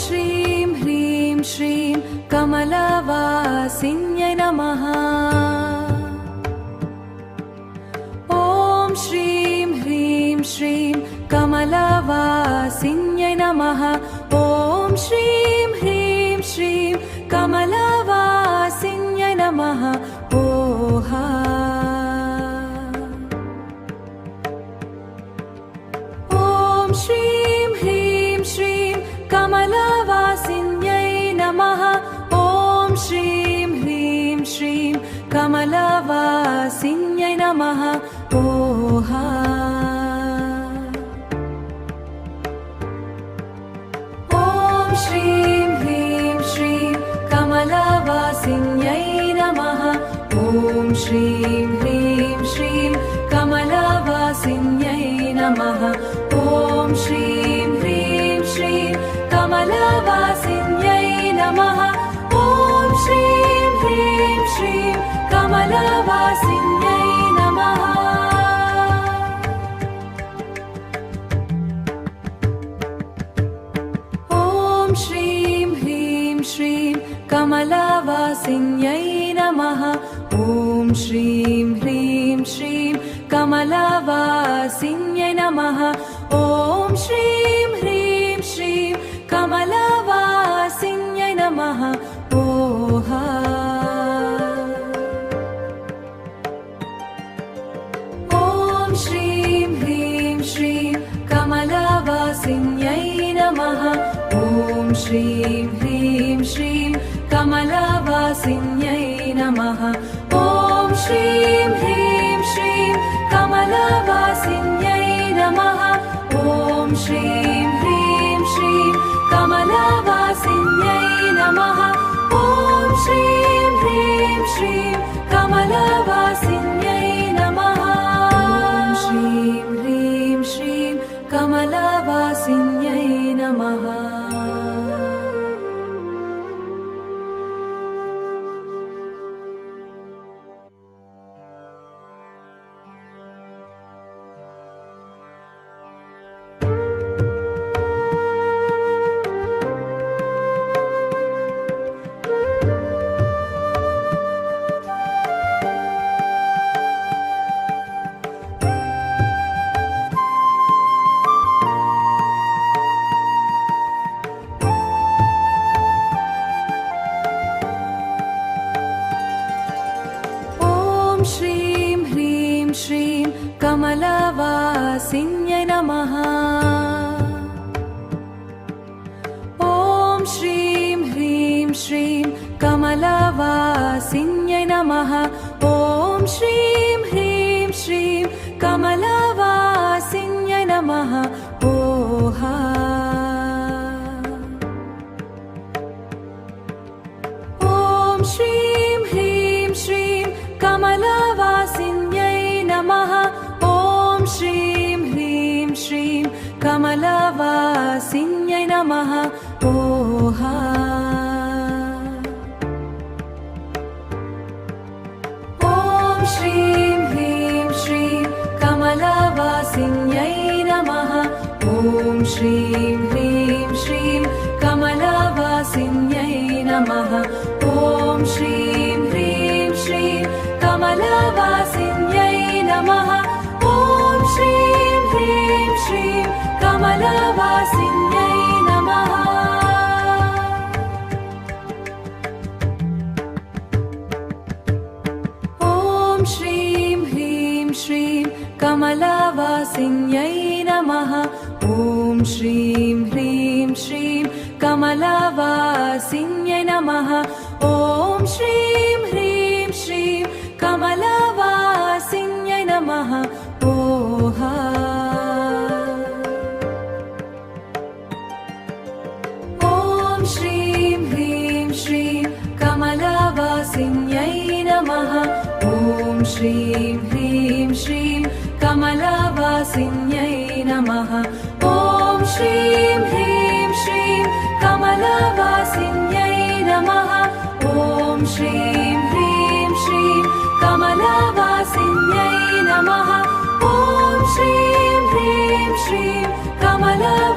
श्रीं ह्रीं श्रीं कमलवासिन्यै नमः। ॐ श्रीं ह्रीं श्रीं कमलवासिन्यै नमः। ॐ श्रीं ह्रीं श्रीं कमलवासिन्यै नमः। ओहा ॐ श्रीं ह्रीं श्रीं कमलवासिन्यै नमः। ॐ श्रीं ह्रीं श्रीं कमलवासिन्यै नमः। ओहा ॐ श्रीं ह्रीं श्रीं कमलवासिन्यै नमः। ॐ श्रीं ह्रीं श्रीं कमलवासिन्यै नमः। ॐ श्रीं ह्रीं श्रीं कमलवासिन्यै नमः। ॐ श्रीं ह्रीं श्रीं कमलवासिन्यै नमः। ॐ श्रीं ह्रीं श्रीं कमलवासिन्यै नमः। ॐ श्रीं ह्रीं श्रीं कमलवासिन्यै नमः। ॐ श्रीं ह्रीं श्रीं कमलवासिन्यै नमः। ओहा ॐ श्रीं ह्रीं श्रीं कमलवासिन्यै नमः। ॐ श्रीं ह्रीं श्रीं कमलवासिन्यै नमः। ॐ श्रीं ह्रीं श्रीं कमलवासिन्यै नमः। ॐ श्रीं ह्रीं श्रीं कमलवासिन्यै नमः। ॐ श्रीं ह्रीं श्रीं कमलवासिन्यै नमः। ॐ श्रीं ह्रीं श्रीं कमलवासिन्यै नमः। श्रीं ह्रीं श्रीं कमलवासिन्यै नमः। ॐ श्रीं ह्रीं श्रीं कमलवासिन्यै नमः। ॐ श्रीं ह्रीं श्रीं कमलवासिन्यै नमः। ओहा ॐ श्रीं ह्रीं श्रीं कमलवासिन्यै नमः। ॐ श्रीं ह्रीं श्रीं कमलवासिन्यै नमः। ओहा ॐ श्रीं ह्रीं श्रीं कमलवासिन्यै नमः। ॐ श्रीं ह्रीं श्रीं कमलवासिन्यै नमः। ॐ श्रीं ह्रीं श्रीं कमलवासिन्यै नमः। ॐ श्रीं ह्रीं श्रीं कमलवासिन्यै नमः। ॐ श्रीं ह्रीं श्रीं कमलवासिन्यै नमः। ॐ श्रीं ह्रीं श्रीं कमलवासिन्यै नमः। ॐ श्रीं ह्रीं श्रीं कमलवासिन्यै नमः। ओहा ॐ श्रीं ह्रीं श्रीं कमलवासिन्यै नमः। ॐ श्रीं ह्रीं श्रीं कमलवासिन्यै नमः। ॐ श्रीं ह्रीं श्रीं कमलवासिन्यै नमः। ॐ श्रीं ह्रीं श्रीं कमलवासिन्यै नमः। ॐ श्रीं ह्रीं श्रीं कमलवासिन्यै